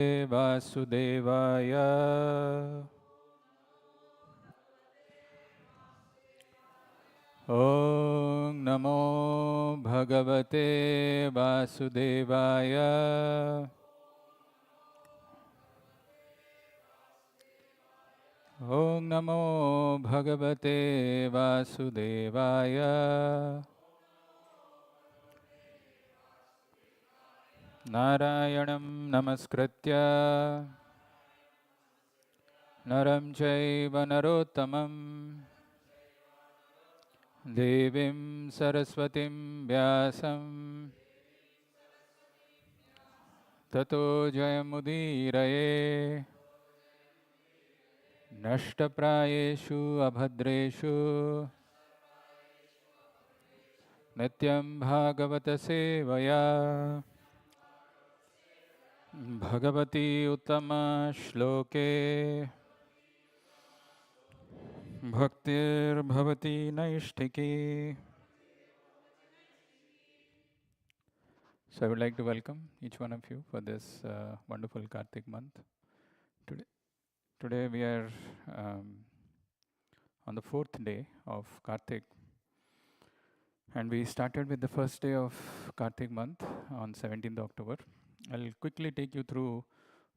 Vasudevaya. Om Namo Bhagavate Vasudevaya. Om Namo Bhagavate Vasudevaya. Narayanam Namaskritya Naram Chaiva Narottamam Devim Saraswatim Vyasam Tato Jayamudiraye Nashtaprayeshu Abhadreshu Nityam Bhagavata Sevaya Bhagavati Uttama Shloke Bhaktir Bhavati Naishtiki. So I would like to welcome each one of you for this wonderful Kartik month. Today we are on the 4th day of Kartik, and we started with the first day of Kartik month on 17th October. I'll quickly take you through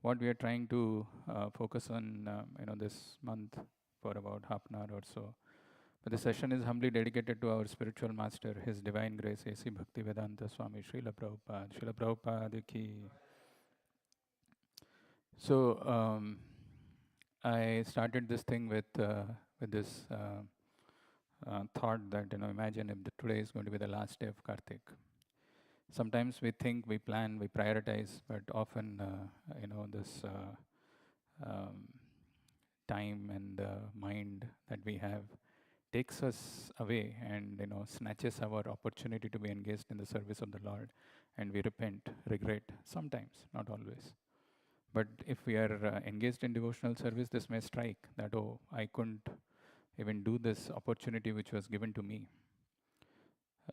what we are trying to focus on this month for about half an hour or so. But the session is humbly dedicated to our spiritual master, His Divine Grace, A.C. Bhaktivedanta Swami Srila Prabhupada. Srila Prabhupada ki. So I started this thing with this thought that, imagine if today is going to be the last day of Kartik. Sometimes we think, we plan, we prioritize, but often, this time and mind that we have takes us away and snatches our opportunity to be engaged in the service of the Lord, and we repent, regret, sometimes, not always. But if we are engaged in devotional service, this may strike that, oh, I couldn't even do this opportunity which was given to me.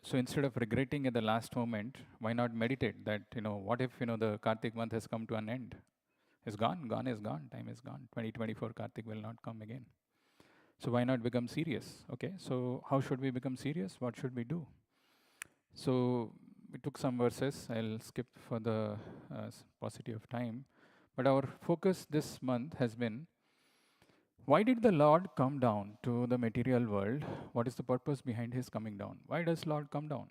So instead of regretting at the last moment, why not meditate that, what if, the Kartik month has come to an end? It's gone, gone is gone, time is gone. 2024 Kartik will not come again. So why not become serious? Okay, so how should we become serious? What should we do? So we took some verses. I'll skip for the paucity of time. But our focus this month has been, why did the Lord come down to the material world? What is the purpose behind his coming down? Why does Lord come down?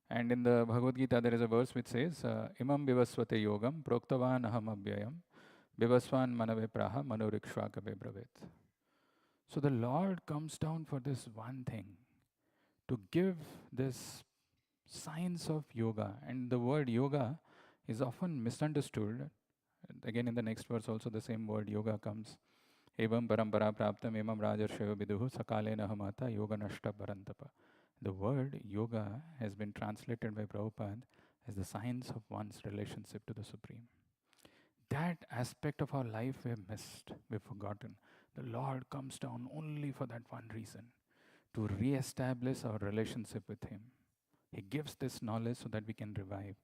And in the Bhagavad Gita, there is a verse which says, Imam vivasvate yogam proktavan aham abhyayam vivasvan manave praha manurikshvakabe bravet. So the Lord comes down for this one thing, to give this science of yoga. And the word yoga is often misunderstood. Again, in the next verse also the same word yoga comes. Evam parampara praptam emam rajarshayo viduhu sakalena hamata yoga nashta parantapa. The word yoga has been translated by Prabhupada as the science of one's relationship to the Supreme. That aspect of our life we have missed, we've forgotten. The Lord comes down only for that one reason, to re-establish our relationship with Him. He gives this knowledge so that we can revive.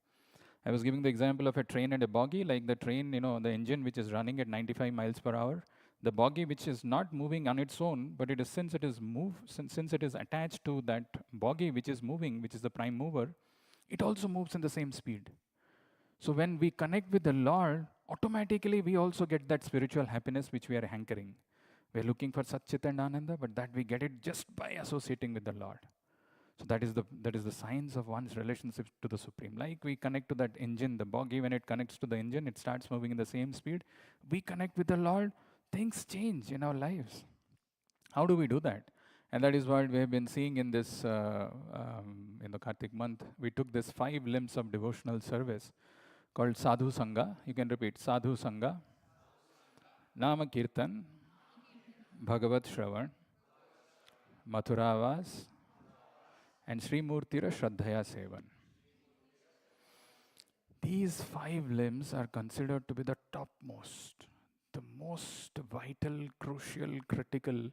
I was giving the example of a train and a bogie, like the train, the engine which is running at 95 miles per hour, the bogie which is not moving on its own, but since it is attached to that bogie which is moving, which is the prime mover, it also moves in the same speed. So when we connect with the Lord, automatically we also get that spiritual happiness which we are hankering. We are looking for Satchit and Ananda, but that we get it just by associating with the Lord. So that is the science of one's relationship to the Supreme. Like we connect to that engine, the bogie, when it connects to the engine, it starts moving in the same speed. We connect with the Lord, things change in our lives. How do we do that? And that is what we have been seeing in this, in the Kartik month. We took this 5 limbs of devotional service called Sadhu Sanga. You can repeat, Sadhu Sanga, Nama Kirtan, Bhagavat Shravan, Mathuravas, and Sri Murtira Shraddhaya Sevan. These 5 limbs are considered to be the topmost, the most vital, crucial, critical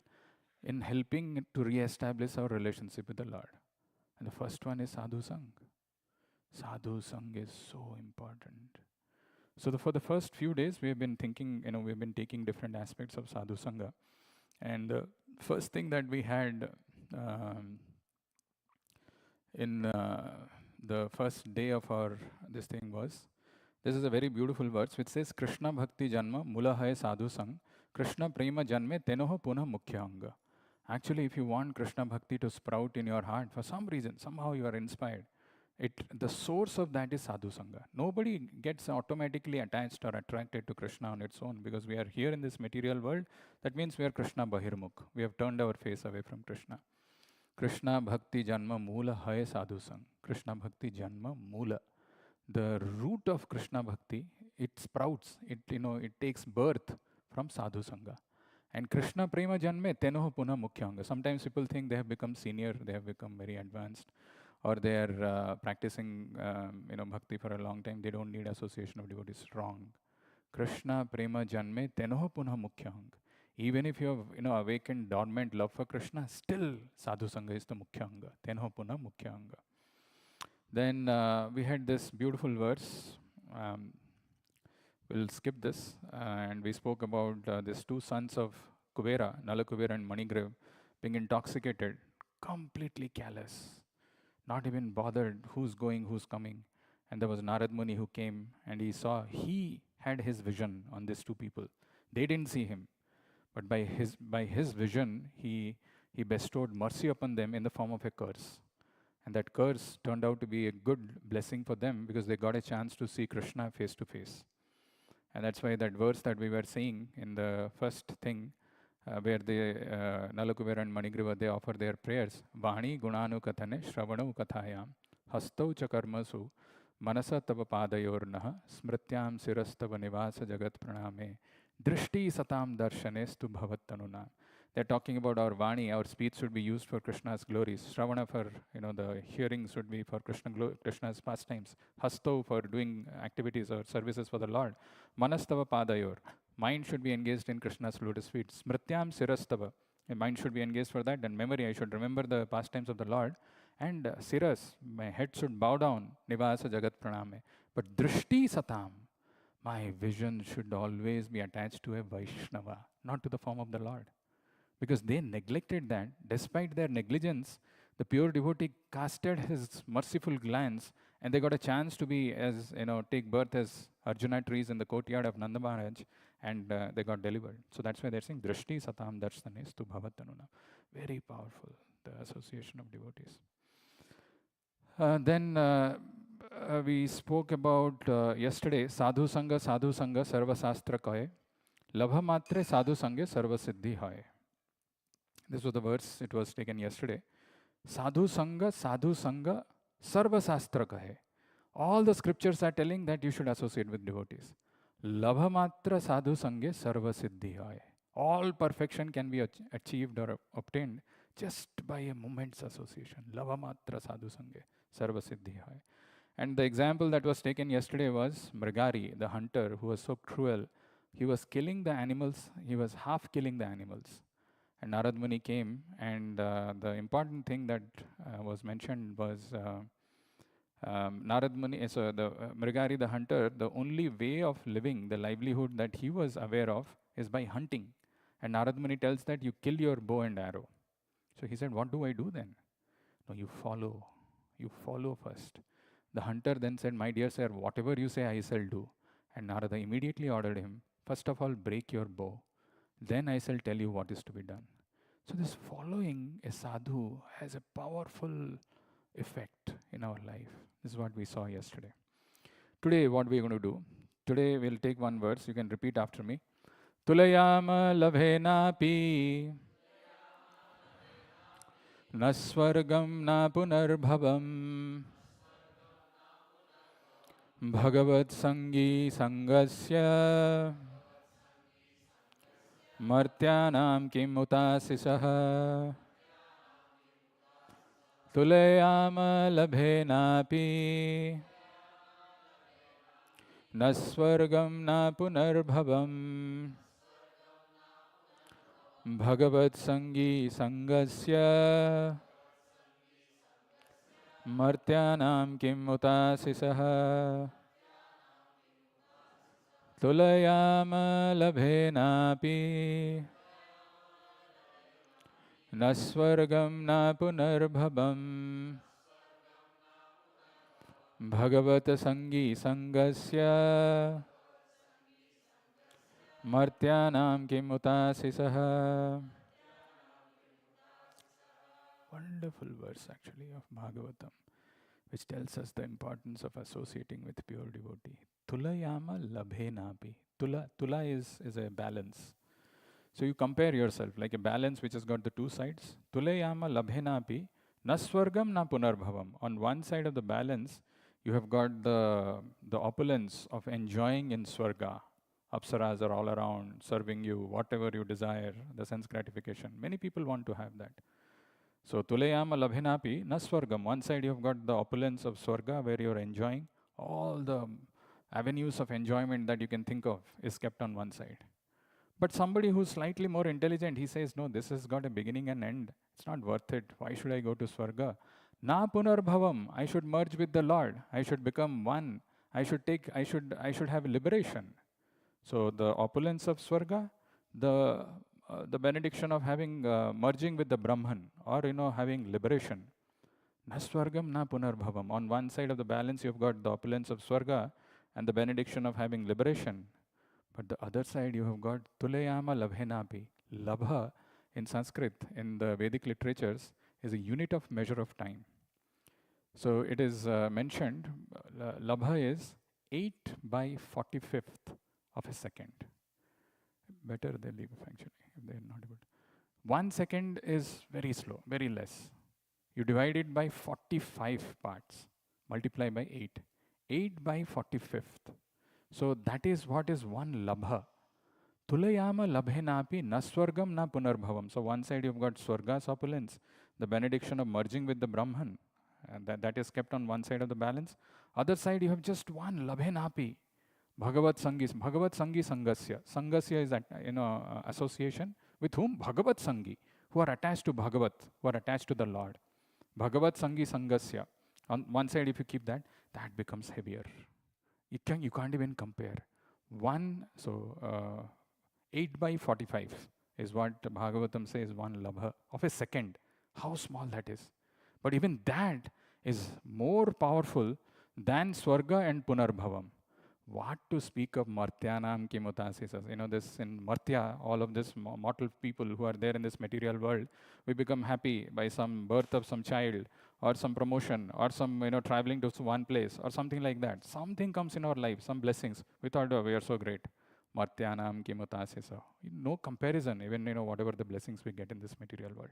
in helping to re-establish our relationship with the Lord. And the first one is Sadhu Sang. Sadhu Sang is so important. So for the first few days, we have been thinking, we've been taking different aspects of Sadhu Sangha. And the first thing that we had um, in the first day of our this thing was, this is a very beautiful verse which says, Krishna Bhakti Janma Mula Hai Sadhu Sang, Krishna Prema Janme Tenoho Punah Mukhya Anga. Actually, if you want Krishna Bhakti to sprout in your heart, for some reason, somehow you are inspired, the source of that is Sadhu Sangha. Nobody gets automatically attached or attracted to Krishna on its own because we are here in this material world. That means we are Krishna Bahirmukh. We have turned our face away from Krishna. Krishna Bhakti Janma Mula Hai Sadhu Sang. Krishna Bhakti Janma Mula. The root of Krishna Bhakti, it sprouts, it takes birth from Sadhu Sangha. And Krishna Prema Janme Tenoho Puna Mukhyanga. Sometimes people think they have become senior, they have become very advanced, or they are practicing bhakti for a long time, they don't need association of devotees. Wrong. Krishna Prema Janme Tenoho Puna Mukhyanga. Even if you have awakened dormant love for Krishna, still Sadhu Sangha is the Mukhyanga. Tenoho Puna Mukhyanga. Then we had this beautiful verse. We'll skip this. And we spoke about these two sons of Kuvera, Nalakuvera and Manigriv, being intoxicated, completely callous, not even bothered who's going, who's coming. And there was Narad Muni who came and he had his vision on these two people. They didn't see him. But by his vision, he bestowed mercy upon them in the form of a curse. And that curse turned out to be a good blessing for them because they got a chance to see Krishna face to face. And that's why that verse that we were saying in the first thing, where the Nalakuvera and Manigriva, they offer their prayers. Vani gunanu kathane shravanau kathayam hastau chakarmasu manasa tava padayornaha smrityam sirastava nivasa jagat praname drishti satam darshanestu bhavattanuna. They're talking about our Vani, our speech should be used for Krishna's glories. Shravana for, the hearing should be for Krishna's pastimes. Hasto for doing activities or services for the Lord. Manastava padayor. Mind should be engaged in Krishna's lotus feet. Smrityam sirastava. Mind should be engaged for that. And memory, I should remember the pastimes of the Lord. And siras, my head should bow down. Nivasa jagat praname. But drishti satam. My vision should always be attached to a Vaishnava, not to the form of the Lord. Because they neglected that. Despite their negligence, the pure devotee casted his merciful glance and they got a chance to be take birth as Arjuna trees in the courtyard of Nanda Maharaj, and they got delivered. So that's why they're saying Drishti Satam Darshanestu Bhavattanuna. Very powerful, the association of devotees. Then we spoke about yesterday, Sadhu Sanga Sarva Sastra Kahe, Labha Matre Sadhu Sange Sarva Siddhi Hai. This was the verse, it was taken yesterday. Sadhu Sanga, Sarva Sastra Kahe. All the scriptures are telling that you should associate with devotees. Labha Matra Sadhu Sange Sarva Siddhi Hai. All perfection can be achieved or obtained just by a moment's association. Labha Matra Sadhu Sange Sarva Siddhi Hai. And the example that was taken yesterday was Mrigari, the hunter who was so cruel. He was killing the animals, he was half killing the animals. And Narad Muni came, and the important thing that was mentioned was Narad Muni, so the Mrigari the hunter, the only way of living, the livelihood that he was aware of is by hunting. And Narad Muni tells that you kill your bow and arrow. So he said, what do I do then? No, you follow first. The hunter then said, my dear sir, whatever you say I shall do. And Narada immediately ordered him, first of all, break your bow. Then I shall tell you what is to be done. So this following a sadhu has a powerful effect in our life. This is what we saw yesterday. Today, what we are going to do, today we'll take one verse, you can repeat after me. Tulayama labhenapi na swargam na punarbhavam bhagavat sangi sangasya Martyanam kim utasisah Tulayama labhenapi Nasvargam na punarbhavam Bhagavat sangi sangasya Martyanam kim utasisah. Tulayama labhenapi na swargam na punarbhavam bhagavata sangi sangasya martyanam kimutaasisaha. Wonderful verse actually of Bhagavatam, which tells us the importance of associating with pure devotee. Tulayama labhenapi. Tula is a balance. So you compare yourself like a balance which has got the two sides. Tulayama labhenapi na swargam na punarbhavam. On one side of the balance, you have got the opulence of enjoying in swarga. Apsaras are all around, serving you, whatever you desire, the sense gratification. Many people want to have that. So Tulayama labhenapi na swargam. One side you have got the opulence of swarga where you are enjoying. All the avenues of enjoyment that you can think of is kept on one side. But somebody who's slightly more intelligent, he says, no, this has got a beginning and end. It's not worth it. Why should I go to Swarga? Na punarbhavam. I should merge with the Lord. I should become one. I should have liberation. So the opulence of Swarga, the benediction of having merging with the Brahman, or having liberation. Na Swargam na punarbhavam. On one side of the balance, you've got the opulence of Swarga and the benediction of having liberation. But the other side, you have got Tulayama labhenapi. Labha in Sanskrit, in the Vedic literatures, is a unit of measure of time. So it is mentioned, Labha is 8 by 45th of a second. Better they leave actually, if they are not able to. 1 second is very slow, very less. You divide it by 45 parts, multiply by 8. 8 by 45th. So that is what is one labha. Tulayama labhenapi na swargam na punarbhavam. So one side you've got swarga's opulence, the benediction of merging with the Brahman, and that is kept on one side of the balance. Other side you have just one labhenapi. Bhagavat Sangi Sangasya. Sangasya is that, association with whom? Bhagavat Sangi, who are attached to Bhagavat, who are attached to the Lord. Bhagavat Sangi Sangasya. On one side, if you keep that, that becomes heavier. You can't even compare. 8 by 45 is what Bhagavatam says, one labha of a second. How small that is. But even that is more powerful than Swarga and Punarbhavam. What to speak of Martyanam Kimutasisas? This in Martya, all of this mortal people who are there in this material world, we become happy by some birth of some child, or some promotion, or some, traveling to one place, or something like that. Something comes in our life, some blessings. We thought, oh, we are so great. Martyanam Kimutasisa. No comparison, even, whatever the blessings we get in this material world.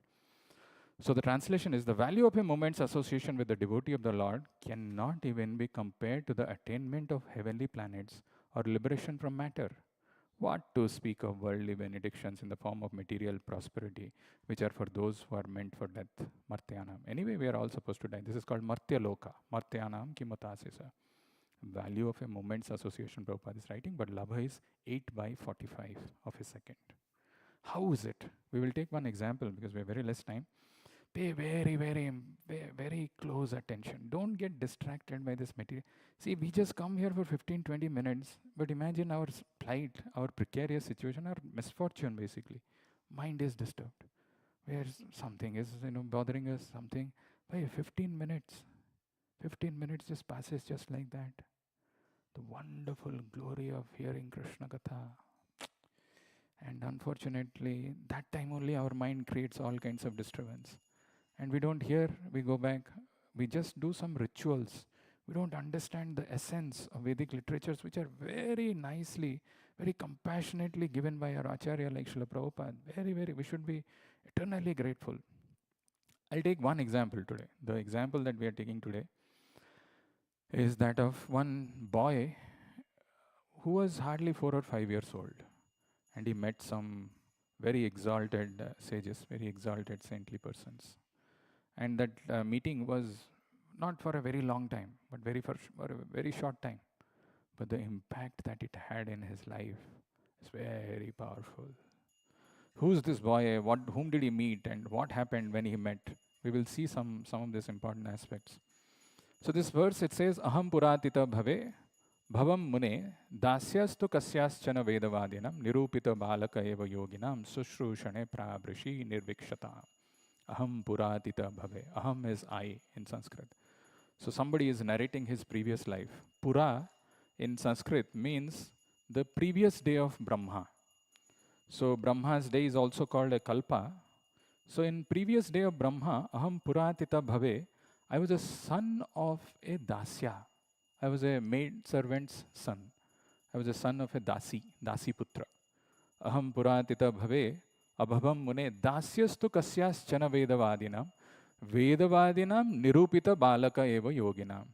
So the translation is, the value of a moment's association with the devotee of the Lord cannot even be compared to the attainment of heavenly planets or liberation from matter. What to speak of worldly benedictions in the form of material prosperity, which are for those who are meant for death, Martyanam. Anyway, we are all supposed to die. This is called Martya Loka, Martyanam Kimutasisa. Value of a moment's association, Prabhupada is writing, but Labha is 8 by 45 of a second. How is it? We will take one example because we have very less time. Pay very, very, very close attention. Don't get distracted by this material. See, we just come here for 15, 20 minutes, but imagine our plight, our precarious situation, our misfortune basically. Mind is disturbed. Where something is, bothering us, something. By 15 minutes just passes just like that. The wonderful glory of hearing Krishna Katha. And unfortunately, that time only our mind creates all kinds of disturbance. And we don't hear, we go back, we just do some rituals. We don't understand the essence of Vedic literatures, which are very nicely, very compassionately given by our Acharya like Srila Prabhupada. Very, very, we should be eternally grateful. I'll take one example today. The example that we are taking today is that of one boy who was hardly 4 or 5 years old. And he met some very exalted sages, very exalted saintly persons. And that meeting was not for a very long time, but for a very short time. But the impact that it had in his life is very powerful. Who's this boy? Whom did he meet? And what happened when he met? We will see some of these important aspects. So this verse, it says, Aham puratita bhave Bhavam Mune, Dasyastu Kasyaschana Vedavadinam, Nirupita Balaka Eva Yoginam, Sushrushane Prabrishi Nirvikshata. Aham Puratita Bhave. Aham is I in Sanskrit. So somebody is narrating his previous life. Pura in Sanskrit means the previous day of Brahma. So Brahma's day is also called a kalpa. So in previous day of Brahma, Aham Puratita Bhave, I was a son of a Dasya. I was a maid servant's son. I was a son of a Dasi Putra. Aham Puratita Bhave, Abhavam Mune, Dasyastu Kasyaschana Vedavadinam, Vedavadinam Nirupita Balaka Eva Yoginam.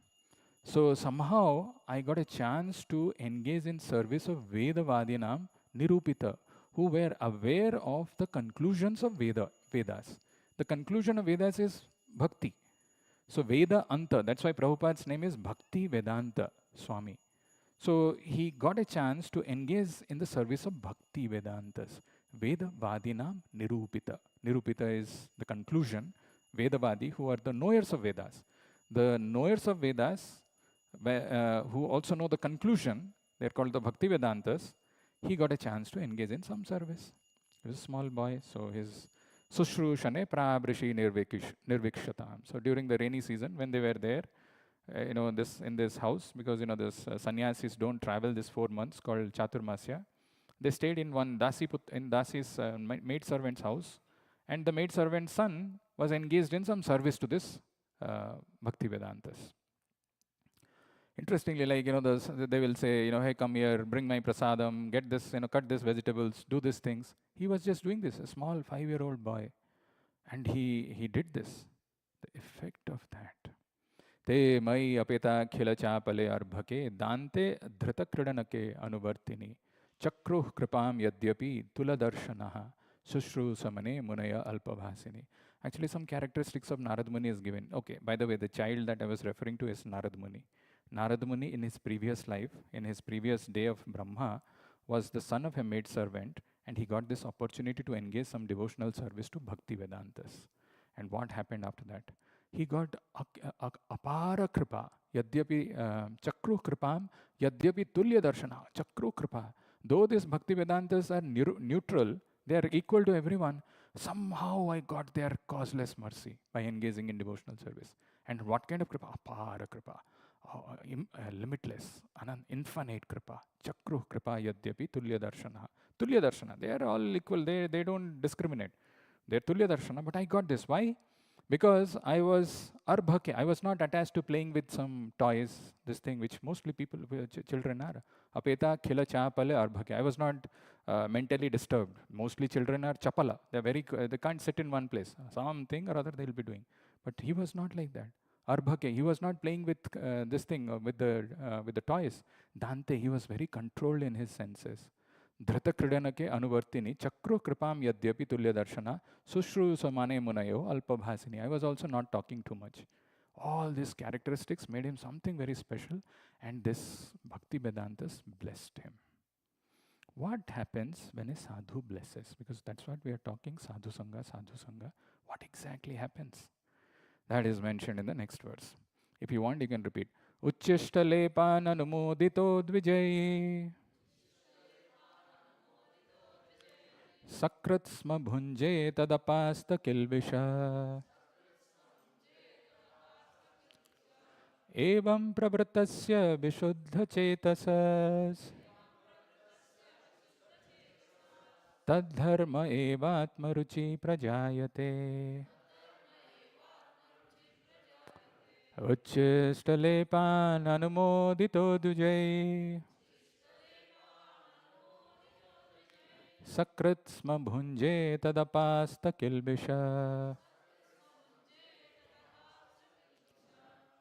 So somehow I got a chance to engage in service of Vedavadinam Nirupita, who were aware of the conclusions of Vedas. The conclusion of Vedas is Bhakti. So Veda Anta, that's why Prabhupada's name is Bhakti Vedanta Swami. So he got a chance to engage in the service of Bhakti Vedantas. Veda Vadinam Nirupita. Nirupita is the conclusion. Vedavadi, who are the knowers of Vedas. The knowers of Vedas, who also know the conclusion, they're called the Bhakti Vedantas. He got a chance to engage in some service. He was a small boy, so his Sushrushane Prabrishi Nirvikshatam. So during the rainy season, when they were there, in this house, because this sannyasis don't travel this 4 months called Chaturmasya. They stayed in one Dasi's maid servant's house, and the maid servant's son was engaged in some service to this Bhakti Vedantas. Interestingly, they will say, hey, come here, bring my prasadam, get this, cut these vegetables, do these things. He was just doing this, a small 5-year-old boy, and he did this. The effect of that. Te mai apeta khila chapale arbhake dante dhrita kridanake anuvartini chakruh kripam yadyapi tuladarshanaha sushru samane munaya alpabhasini. Actually, some characteristics of Narad Muni is given. Okay, by the way, the child that I was referring to is Narad Muni. Narad Muni, in his previous life, in his previous day of Brahma, was the son of a maid servant, and he got this opportunity to engage some devotional service to Bhakti Vedantas. And what happened after that? He got apara kripa, yadyapi chakru kripam, yadyapi tulya darshana, chakru kripa. Though these Bhakti Vedantas are neutral, they are equal to everyone, somehow I got their causeless mercy by engaging in devotional service. And what kind of kripa? Apara kripa. Limitless, infinite kripa. Chakru kripa yadyapi tulya darshana. Tulya darshana, they are all equal, they don't discriminate. They're tulya darshana, but I got this. Why? Because I was arbhake, I was not attached to playing with some toys, this thing which mostly people, children are. Apeta khila chapale arbhake. I was not mentally disturbed. Mostly children are chapala. They can't sit in one place. Something or other they'll be doing. But he was not like that. Arbhake, he was not playing with this thing, with the toys. Dante, he was very controlled in his senses. Dhrita kridanake anuvartini chakru kripam yadyapi tulya darshana sushru samane munayo alpabhasini. I was also not talking too much. All these characteristics made him something very special, and this Bhakti Vedantas blessed him. What happens when a sadhu blesses? Because that's what we are talking, sadhu sanga, sadhu sanga. What exactly happens? That is mentioned in the next verse. If you want, you can repeat. Uchishtalepan anumodito dvijay Sakrat sma bhunje tadapasta kilvisha evam pravratasya vishuddha chetasas tadharma evatma ruchi prajayate Uchistalepan anumodito dujay Sakrat sma bhunje tadapasta kilvisha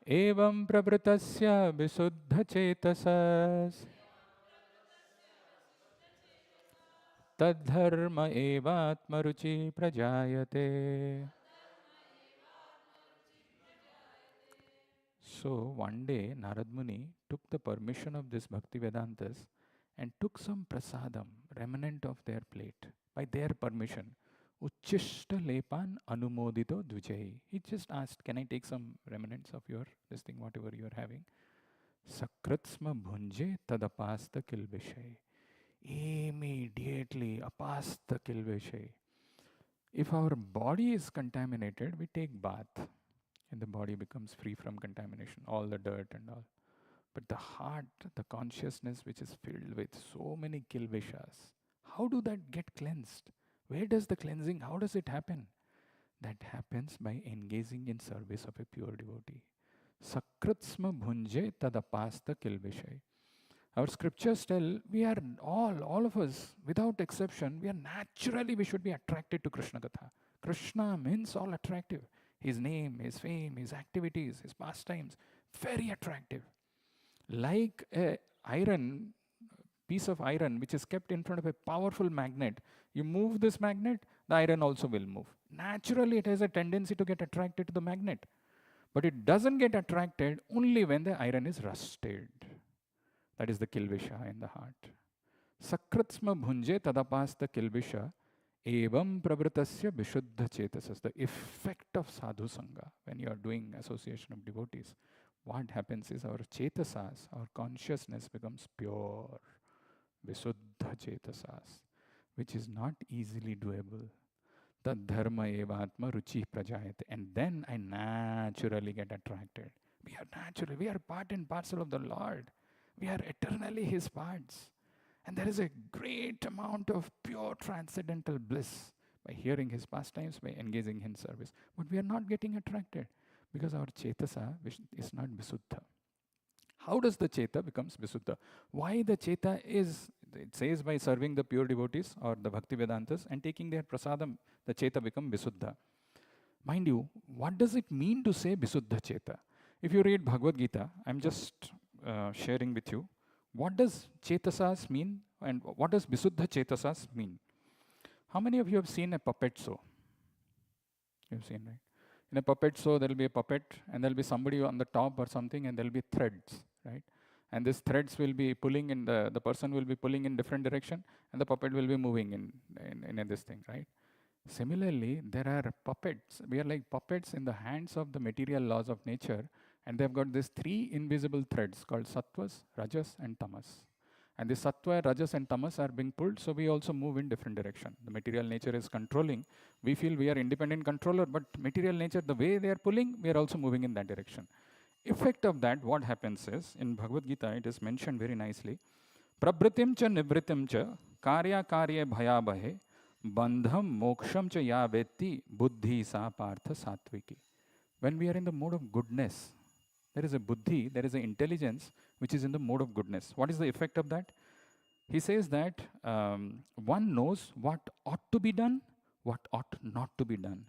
evam pravratasya visuddha chetasas tadharma evatma ruchi prajayate. So one day Narad Muni took the permission of this Bhakti Vedantas and took some prasadam, remnant of their plate, by their permission. Uchishta lepan anumodito dvijay. He just asked, can I take some remnants of your, this thing, whatever you are having? Sakratsma bhunje tadapasta kilvishay. Immediately apasta kilvishay. If our body is contaminated, we take bath and the body becomes free from contamination, all the dirt and all. But the heart, the consciousness which is filled with so many kilvishas, how do that get cleansed? Where does the cleansing, how does it happen? That happens by engaging in service of a pure devotee. Sakratsma bhunje tadapasta kilvishay. Our scriptures tell we are all of us, without exception, we should be attracted to Krishna Katha. Krishna means all attractive. His name, his fame, his activities, his pastimes, very attractive. Like a piece of iron which is kept in front of a powerful magnet, you move this magnet, the iron also will move. Naturally, it has a tendency to get attracted to the magnet. But it doesn't get attracted only when the iron is rusted. That is the kilvisha in the heart. Sakratsma bhunje tadapasta kilvisha evam pravritasya vishuddha chetasas. The effect of sadhu sanga, when you are doing association of devotees, what happens is our chetasas, our consciousness becomes pure. Visuddha chetasas, which is not easily doable. Tad dharma evatma ruchi prajayate. And then I naturally get attracted. We are part and parcel of the Lord. We are eternally His parts. And there is a great amount of pure transcendental bliss by hearing His pastimes, by engaging in service. But we are not getting attracted because our chetasa is not visuddha. How does the cheta becomes visuddha? Why the cheta is, it says by serving the pure devotees or the Bhakti Vedantas and taking their prasadam, the cheta become visuddha. Mind you, what does it mean to say visuddha cheta? If you read Bhagavad Gita, I'm just sharing with you, what does chetasas mean and what does visuddha chetasas mean? How many of you have seen a puppet show? You've seen, right? In a puppet show, there will be a puppet and there will be somebody on the top or something and there will be threads, right? And these threads will be pulling in, the person will be pulling in different direction and the puppet will be moving in this thing, right? Similarly, there are puppets. We are like puppets in the hands of the material laws of nature, and they've got these three invisible threads called sattvas, rajas, and tamas. And the sattva, rajas, and tamas are being pulled, so we also move in different direction. The material nature is controlling. We feel we are independent controller, but material nature, the way they are pulling, we are also moving in that direction. Effect of that, what happens is, in Bhagavad Gita, it is mentioned very nicely, prabhritim cha nivritim cha karya karye bhayabhahe bandham moksham cha ya vetti buddhi sa partha satviki. When we are in the mode of goodness, there is a buddhi, there is an intelligence which is in the mode of goodness. What is the effect of that? He says that one knows what ought to be done, what ought not to be done,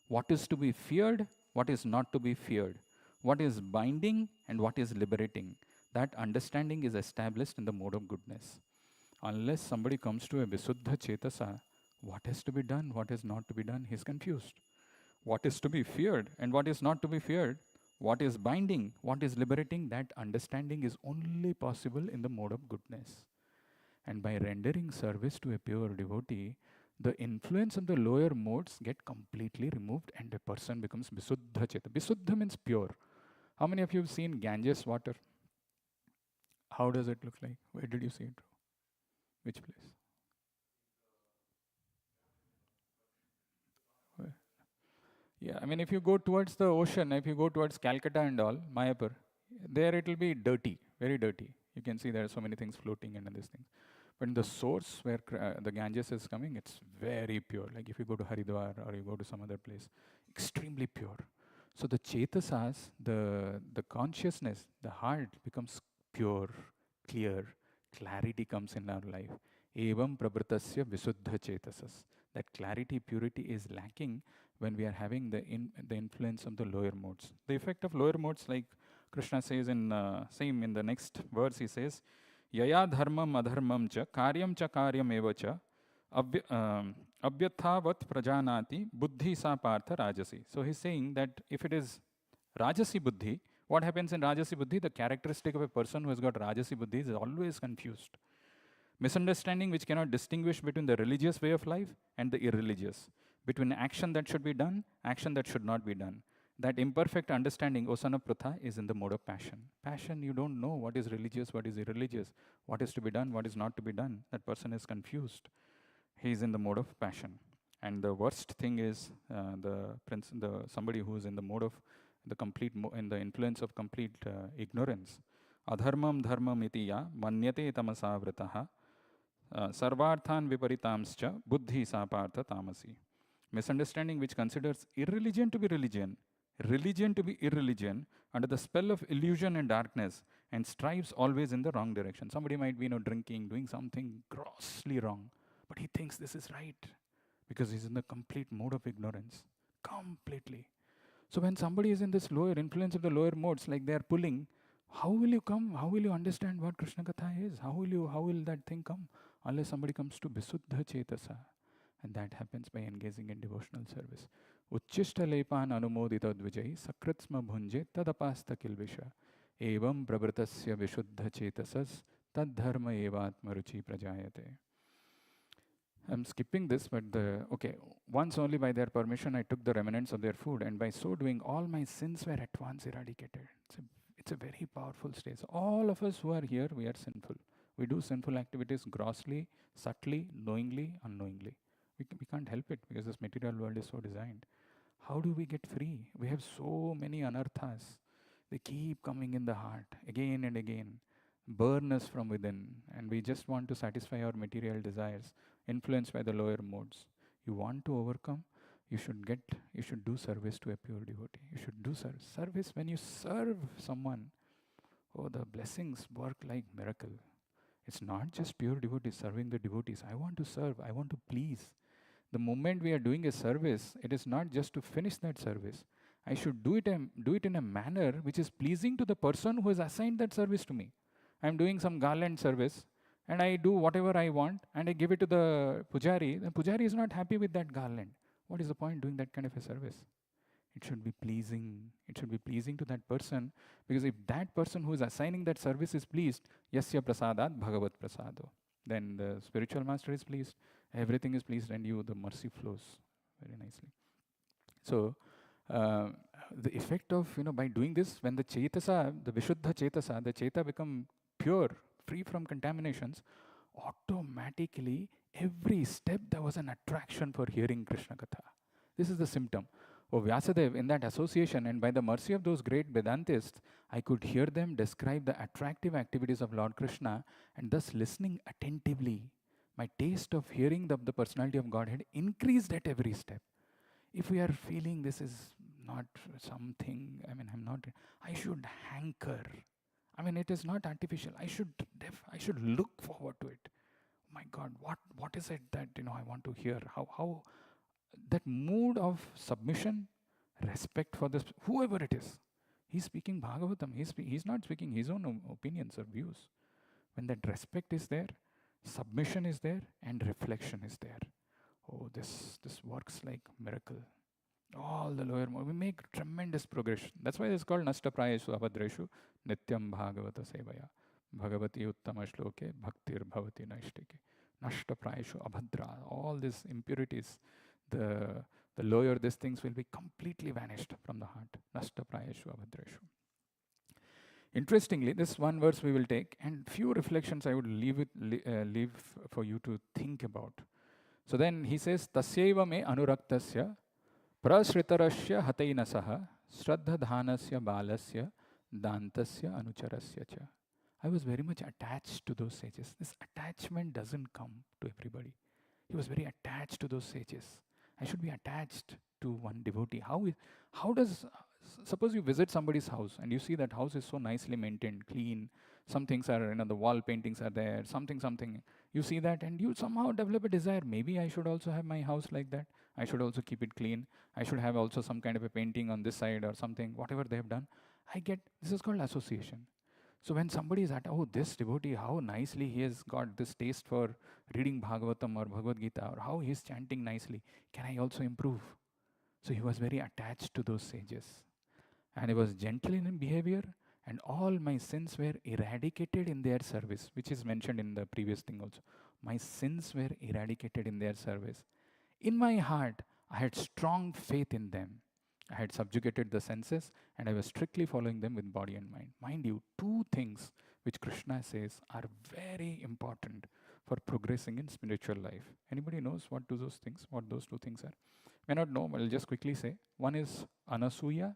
what is to be feared, what is not to be feared, what is binding and what is liberating. That understanding is established in the mode of goodness. Unless somebody comes to a visuddha chetasa, what is to be done, what is not to be done, he is confused. What is to be feared and what is not to be feared, what is binding, what is liberating, that understanding is only possible in the mode of goodness. And by rendering service to a pure devotee, the influence of the lower modes get completely removed and a person becomes visuddha cheta. Visuddha means pure. How many of you have seen Ganges water? How does it look like? Where did you see it? Which place? Where? Yeah, I mean, if you go towards the ocean, if you go towards Calcutta and all, Mayapur, there it will be dirty, very dirty. You can see there are so many things floating and these things. But in the source where the Ganges is coming, it's very pure. Like if you go to Haridwar or you go to some other place, extremely pure. So the chetasas, the consciousness, the heart becomes pure, clear, clarity comes in our life. Evam prabhritasya visuddha chetasas. That clarity, purity is lacking when we are having the influence of the lower modes. The effect of lower modes, like Krishna says in in the next verse, he says, Yaya dharmam adharmam cha karyam eva cha avyathavat prajanati buddhi sa partha rajasi. So he's saying that if it is rajasi buddhi, what happens in rajasi buddhi? The characteristic of a person who has got rajasi buddhi is always confused. Misunderstanding which cannot distinguish between the religious way of life and the irreligious, between action that should be done, action that should not be done. that imperfect understanding, Osana Pratha, is in the mode of passion. Passion, you don't know what is religious, what is irreligious, what is to be done, what is not to be done. That person is confused. He is in the mode of passion. And the worst thing is the somebody who is in the mode of the in the influence of complete ignorance. Adharmam dharmam iti ya manyate tamasa vrataha sarvarthan viparitamscha buddhi sapartha tamasi. Misunderstanding which considers irreligion to be religion, religion to be irreligion, under the spell of illusion and darkness, and strives always in the wrong direction. Somebody might be drinking, doing something grossly wrong, but he thinks this is right because he's in the complete mode of ignorance. Completely. So when somebody is in this lower influence of the lower modes, like they are pulling, how will you come? How will you understand what Krishna Katha is? How will that thing come? Unless somebody comes to Visuddha Chetasa. And that happens by engaging in devotional service. Uchchishta lepan anumodita dvijai sakritsma bhunje tadapasta kilvisha evam pravritasya vishuddha chetasas tad dharma evatma ruchi prajayate. I'm skipping this, but once only by their permission I took the remnants of their food, and by so doing all my sins were at once eradicated. It's a very powerful state. So all of us who are here, we are sinful. We do sinful activities grossly, subtly, knowingly, unknowingly. We can't help it because this material world is so designed. How do we get free? We have so many anarthas. They keep coming in the heart again and again, burn us from within, and we just want to satisfy our material desires, influenced by the lower modes. You want to overcome, you should do service to a pure devotee. You should do service. When you serve someone, the blessings work like miracle. It's not just pure devotees serving the devotees. I want to serve, I want to please. The moment we are doing a service, it is not just to finish that service. I should do it in a manner which is pleasing to the person who has assigned that service to me. I'm doing some garland service, and I do whatever I want, and I give it to the pujari. The pujari is not happy with that garland. What is the point doing that kind of a service? It should be pleasing. It should be pleasing to that person, because if that person who is assigning that service is pleased, yasya prasadat bhagavat prasado, then the spiritual master is pleased, everything is pleased, and the mercy flows very nicely. So the effect of, by doing this, when the chetasa, the Vishuddha chetasa, the cheta become pure, free from contaminations, automatically every step there was an attraction for hearing Krishna Katha. This is the symptom. Vyasadeva, in that association, and by the mercy of those great Vedantists, I could hear them describe the attractive activities of Lord Krishna, and thus listening attentively, my taste of hearing the personality of Godhead increased at every step. If we are feeling this is not something, I should hanker. It is not artificial. I should look forward to it. My God, what is it that I want to hear? How that mood of submission, respect for this, whoever it is. He's speaking Bhagavatam. He's not speaking his own opinions or views. When that respect is there, submission is there, and reflection is there. This works like miracle. All the lower mode, we make tremendous progression. That's why it's called Nashtaprayeshu Abhadreshu Nityam Bhagavata Sevaya. Bhagavati Uttama Shloke Bhaktir Bhavati Naishtike. Nashtaprayeshu Abhadra. All these impurities, the lower these things will be completely vanished from the heart. Nashtaprayeshu Abhadreshu. Interestingly, this one verse we will take, and few reflections I would leave for you to think about. So then he says, Tasyeva me anuraktasya prasritarasya hatainasaha shraddhadhanasya balasya dantasya anucharasya cha. I was very much attached to those sages. This attachment doesn't come to everybody. He was very attached to those sages. I should be attached to one devotee. Suppose you visit somebody's house and you see that house is so nicely maintained, clean, some things are, the wall paintings are there, something. You see that and you somehow develop a desire. Maybe I should also have my house like that. I should also keep it clean. I should have also some kind of a painting on this side or something, whatever they have done. This is called association. So when somebody is at, this devotee, how nicely he has got this taste for reading Bhagavatam or Bhagavad Gita, or how he is chanting nicely, can I also improve? So he was very attached to those sages. And he was gentle in behavior, and all my sins were eradicated in their service, which is mentioned in the previous thing also. My sins were eradicated in their service. In my heart, I had strong faith in them. I had subjugated the senses and I was strictly following them with body and mind. Mind you, two things which Krishna says are very important for progressing in spiritual life. Anybody knows what those two things are? May not know, but I'll just quickly say. One is anasuya,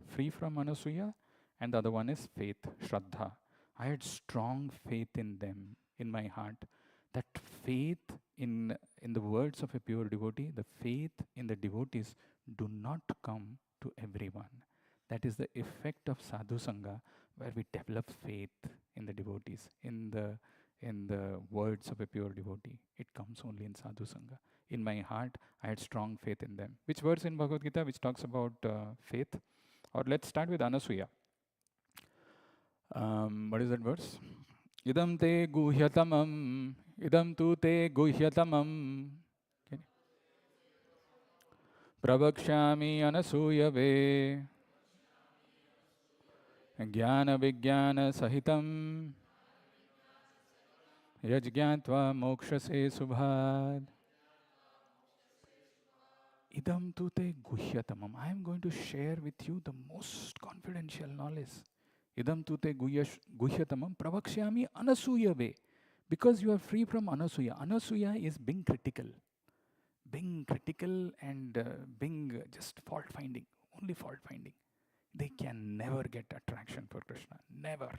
free from anasuya, and the other one is faith, shraddha. I had strong faith in them in my heart. That faith in the words of a pure devotee, the faith in the devotees do not come to everyone. That is the effect of Sadhu Sanga, where we develop faith in the devotees, in the words of a pure devotee. It comes only in Sadhu Sanga. In my heart, I had strong faith in them. Which verse in Bhagavad Gita which talks about faith? Or let's start with Anasuya. What is that verse? Idam te guhyatamam, idam tu te guhyatamam. Prabhakshami anasuyave, jnana vijnana sahitam, yajgyantva mokshase subhad. Idam tu te guhyatamam. I am going to share with you the most confidential knowledge. Idam tu te guhyatamam pravakshami anasuyave. Because you are free from anasuya. Anasuya is being critical. Being critical and being just fault finding. Only fault finding. They can never get attraction for Krishna. Never.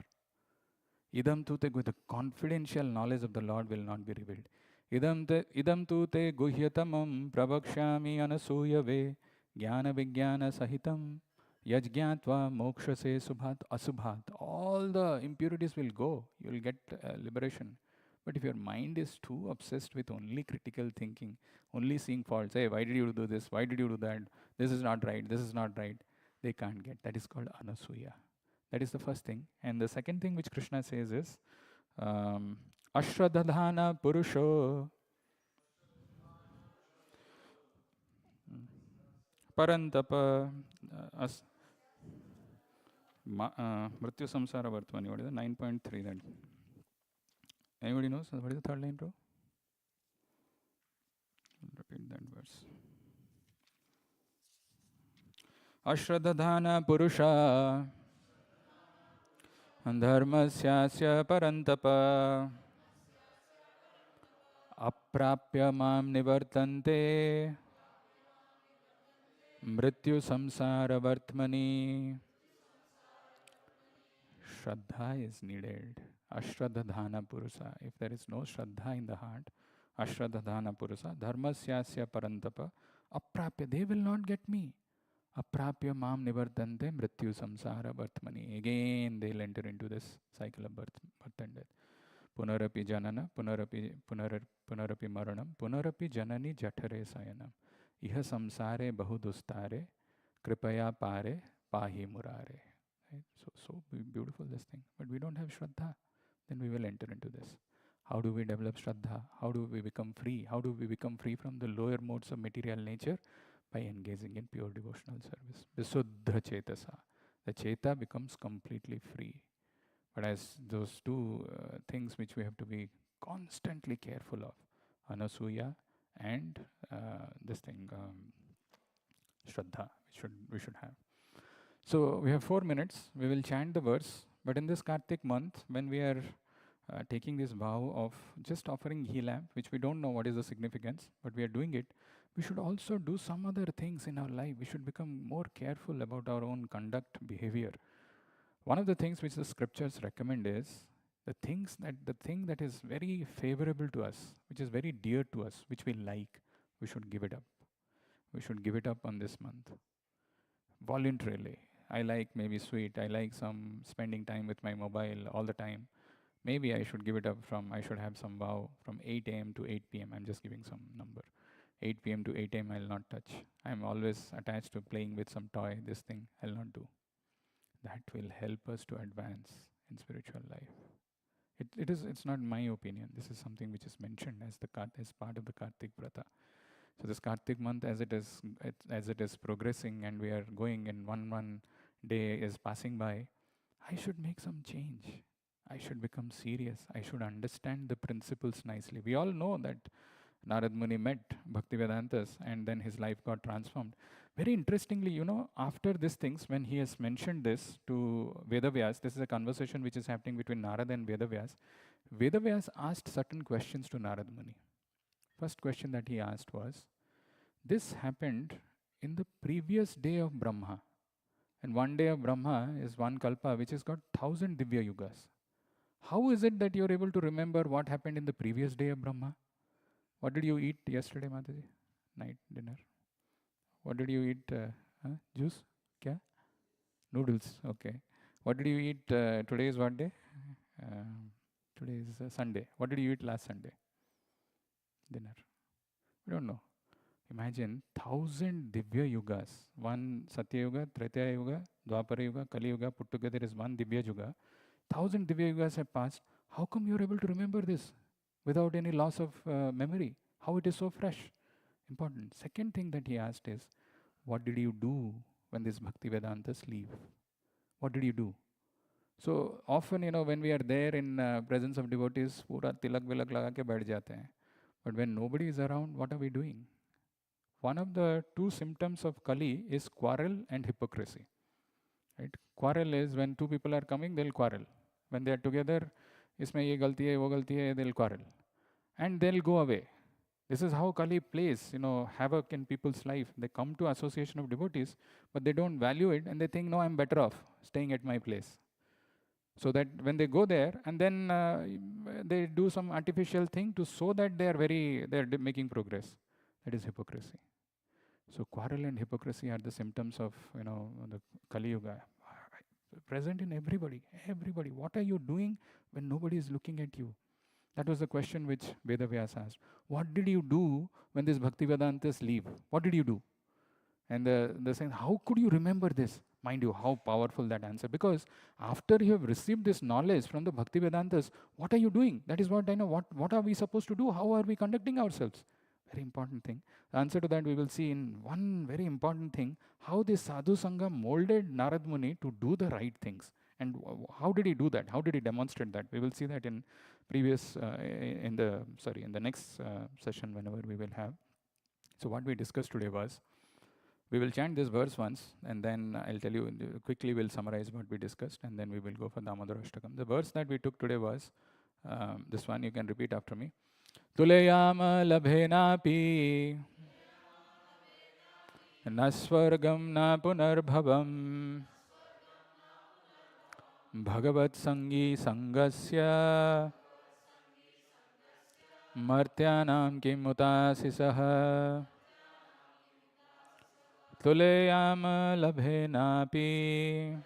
Idam tu te, the confidential knowledge of the Lord will not be revealed. Idam tu te guhyatamam pravakshami anasuyave jnana vijnana sahitam yajgyatva mokshase subhat asubhat. All the impurities will go. You will get liberation. But if your mind is too obsessed with only critical thinking, only seeing faults, hey, why did you do this? Why did you do that? This is not right. This is not right. They can't get. That is called anasuya. That is the first thing. And the second thing which Krishna says is, Ashradhana Purusho Parantapa Mrityu Samsara Vartvani. What is it? 9.3. That. Anybody knows? What is the third line, bro? I'll repeat that verse. Ashradhana Purusha Dharmasyasya Parantapa Aprapya Mam Nivartante Mrityu Samsara Vartmani. Shraddha is needed. Ashraddhana Purusa. If there is no Shraddha in the heart, Ashraddhana Purusa, Dharmasyasya Parantapa, Aprapya, they will not get me. Aprapya Mam Nivartante Mrityu Samsara Vartmani. Again, they'll enter into this cycle of birth and death. Punarapi Janana, Punarapi Maranam, Punarapi Janani Jathare Sayanam. Iha Samsare Bahudustare, Kripaya Pare, Pahi Murare. Right? So beautiful this thing. But we don't have Shraddha. Then we will enter into this. How do we develop Shraddha? How do we become free? How do we become free from the lower modes of material nature? By engaging in pure devotional service. Visuddha Chetasa. The Cheta becomes completely free. But as those two things which we have to be constantly careful of, Anasuya and this thing, Shraddha, we should have. So we have 4 minutes. We will chant the verse. But in this Kartik month, when we are taking this vow of just offering ghee lamp, which we don't know what is the significance, but we are doing it, we should also do some other things in our life. We should become more careful about our own conduct, behavior. One of the things which the scriptures recommend is the thing that is very favorable to us, which is very dear to us, which we like, we should give it up. We should give it up on this month voluntarily. I like maybe sweet. I like some spending time with my mobile all the time. Maybe I should give it up I should have some vow from 8 a.m. to 8 p.m. I'm just giving some number. 8 p.m. to 8 a.m. I'll not touch. I'm always attached to playing with some toy. This thing I'll not do. That will help us to advance in spiritual life. It's not my opinion. This is something which is mentioned as part of the Kartik Vrata. So this Kartik month, as it is progressing and we are going in one day is passing by, I should make some change. I should become serious. I should understand the principles nicely. We all know that Narad Muni met Bhaktivedantas and then his life got transformed. Very interestingly, after these things, when he has mentioned this to Vedavyas, this is a conversation which is happening between Narada and Vedavyas. Vedavyas asked certain questions to Narada Muni. First question that he asked was, this happened in the previous day of Brahma. And one day of Brahma is one kalpa, which has got 1,000 Divya Yugas. How is it that you're able to remember what happened in the previous day of Brahma? What did you eat yesterday, Mataji? Night dinner. What did you eat? Juice? Kya? Noodles. Okay. What did you eat? Today is what day? Today is Sunday. What did you eat last Sunday? Dinner. We don't know. Imagine 1,000 Divya Yugas. One Satya Yuga, Treta Yuga, Dwapara Yuga, Kali Yuga, put together is one Divya Yuga. 1,000 Divya Yugas have passed. How come you're able to remember this without any loss of memory? How it is so fresh? Important. Second thing that he asked is, what did you do when these Bhakti Vedantas leave? What did you do? So often, when we are there in presence of devotees, pura tilak vilak laga ke baith jate hain. But when nobody is around, what are we doing? One of the two symptoms of Kali is quarrel and hypocrisy. Right? Quarrel is when two people are coming, they'll quarrel. When they are together, isme ye galti hai, wo galti hai, they'll quarrel. And they'll go away. This is how Kali plays, havoc in people's life. They come to association of devotees, but they don't value it and they think, no, I'm better off staying at my place. So that when they go there and then they do some artificial thing to show that they're making progress. That is hypocrisy. So quarrel and hypocrisy are the symptoms of, the Kali Yuga. Present in everybody. Everybody. What are you doing when nobody is looking at you? That was the question which Vedavyas asked. What did you do when these Bhakti Vedantas leave? What did you do? And the saying, how could you remember this? Mind you, how powerful that answer. Because after you have received this knowledge from the Bhakti Vedantas, what are you doing? That is what I know. What are we supposed to do? How are we conducting ourselves? Very important thing. The answer to that we will see in one very important thing, how this Sadhu Sanga molded Narad Muni to do the right things. And how did he do that? How did he demonstrate that? We will see that in the next session whenever we will have. So what we discussed today was, we will chant this verse once, and then I'll tell you quickly. We'll summarize what we discussed, and then we will go for Damodara Ashtakam. The verse that we took today was this one. You can repeat after me. Tuleyama labhenapi na swargam na punarbhavam bhagavat sangi sangasya martyanam kimutasisah. Tuleyama labhenapi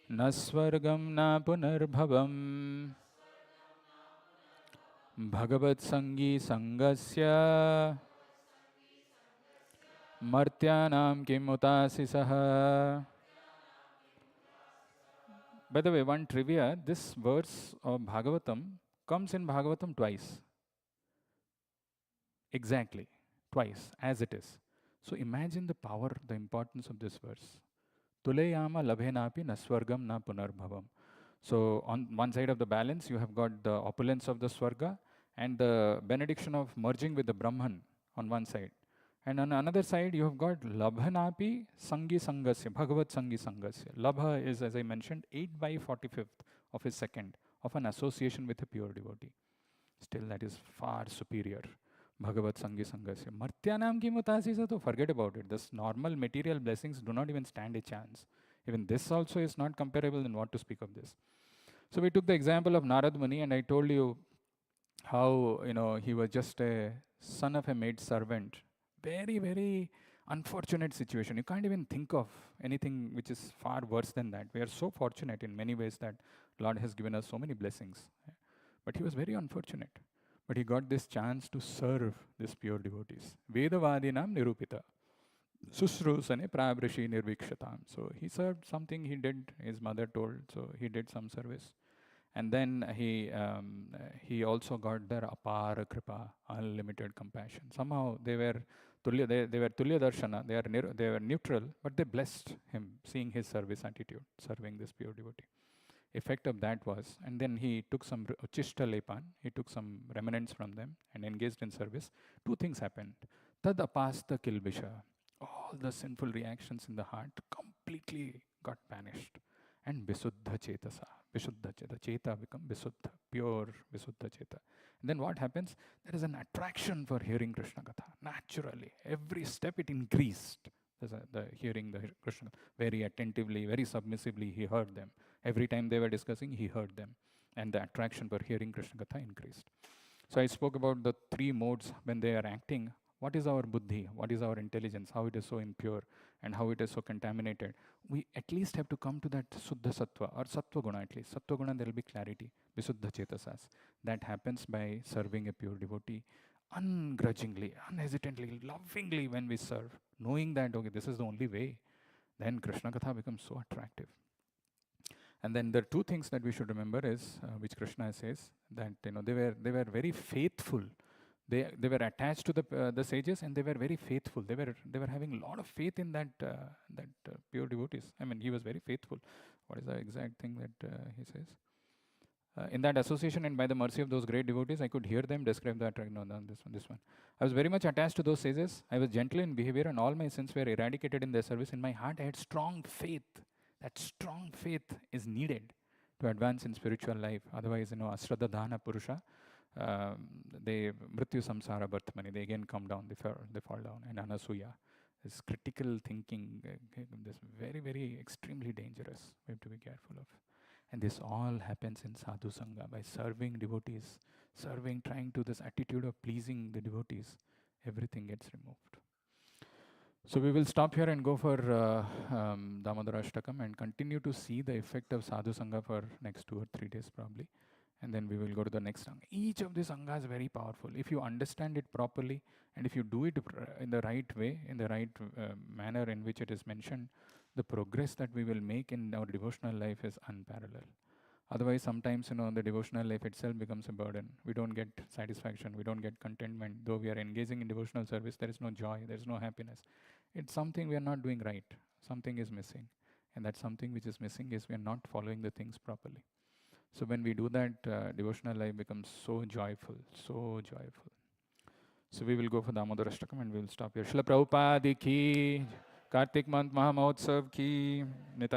na swargam na punarbhavam bhagavat sangi sangasya martyanam kimutasisah. By the way, one trivia, this verse of Bhagavatam comes in Bhagavatam twice. Exactly, twice, as it is. So imagine the power, the importance of this verse. Tuleyama labhenapi naswargam na punarbhavam. So on one side of the balance, you have got the opulence of the Swarga and the benediction of merging with the Brahman on one side. And on another side, you have got Labhanapi Sangi Sangasya, Bhagavat Sangi Sangasya. Labha is, as I mentioned, 8 by 45th of his second of an association with a pure devotee. Still, that is far superior. Bhagavat Sangi Sangasya. Martyanam ki mutasisa, to forget about it. This normal material blessings do not even stand a chance. Even this also is not comparable, then what to speak of this. So we took the example of Narad Muni, and I told you how, he was just a son of a maid servant. Very, very unfortunate situation. You can't even think of anything which is far worse than that. We are so fortunate in many ways that Lord has given us so many blessings. But he was very unfortunate. But he got this chance to serve these pure devotees. Vedavadinam nirupita. Susrusane prabrashi nirvikshatam. So he served something he did, his mother told, so he did some service. And then he also got their apara kripa, unlimited compassion. Somehow they were tulya darshana, they were neutral, but they blessed him, seeing his service attitude, serving this pure devotee. Effect of that was, and then he took some uchishta lepan, he took some remnants from them and engaged in service. Two things happened. Tad apasta kilbisha. All the sinful reactions in the heart completely got banished. And Visuddha Chetasa. Visuddha Cheta. Cheta become Visuddha, pure Visuddha Cheta. And then what happens? There is an attraction for hearing Krishna Katha. Naturally. Every step it increased. The hearing the Krishna very attentively, very submissively, he heard them. Every time they were discussing, he heard them. And the attraction for hearing Krishna Katha increased. So I spoke about the three modes when they are acting. What is our buddhi? What is our intelligence? How it is so impure and how it is so contaminated? We at least have to come to that Suddha Sattva or Sattva Guna at least. Sattva Guna, there will be clarity. Visuddha Chetasas. That happens by serving a pure devotee ungrudgingly, unhesitantly, lovingly when we serve, knowing that, okay, this is the only way. Then Krishna Katha becomes so attractive. And then there are two things that we should remember is, which Krishna says, that they were very faithful. They were attached to the sages, and they were very faithful. They were having a lot of faith in that pure devotees. I mean, he was very faithful. What is the exact thing that he says? In that association and by the mercy of those great devotees, I could hear them describe that. No, this one. I was very much attached to those sages. I was gentle in behavior, and all my sins were eradicated in their service. In my heart, I had strong faith. That strong faith is needed to advance in spiritual life. Otherwise, Asraddha Dhana Purusha, they mrityu samsara birthmani, they again come down, they fall down. And Anasuya, this critical thinking, this very, very extremely dangerous. We have to be careful of. And this all happens in Sadhu Sanga by serving devotees, trying to this attitude of pleasing the devotees. Everything gets removed. So we will stop here and go for Damodara Ashtakam and continue to see the effect of Sadhu Sangha for next 2 or 3 days probably. And then we will go to the next Sangha. Each of these Sanghas is very powerful. If you understand it properly and if you do it in the right way, in the right manner in which it is mentioned, the progress that we will make in our devotional life is unparalleled. Otherwise, sometimes, the devotional life itself becomes a burden. We don't get satisfaction. We don't get contentment. Though we are engaging in devotional service, there is no joy. There is no happiness. It's something we are not doing right. Something is missing. And that something which is missing is we are not following the things properly. So when we do that, devotional life becomes so joyful, so joyful. So we will go for Damodar Ashtakam and we will stop here. Srila Prabhupada ki, Kartik month Mahamotsav ki, Nita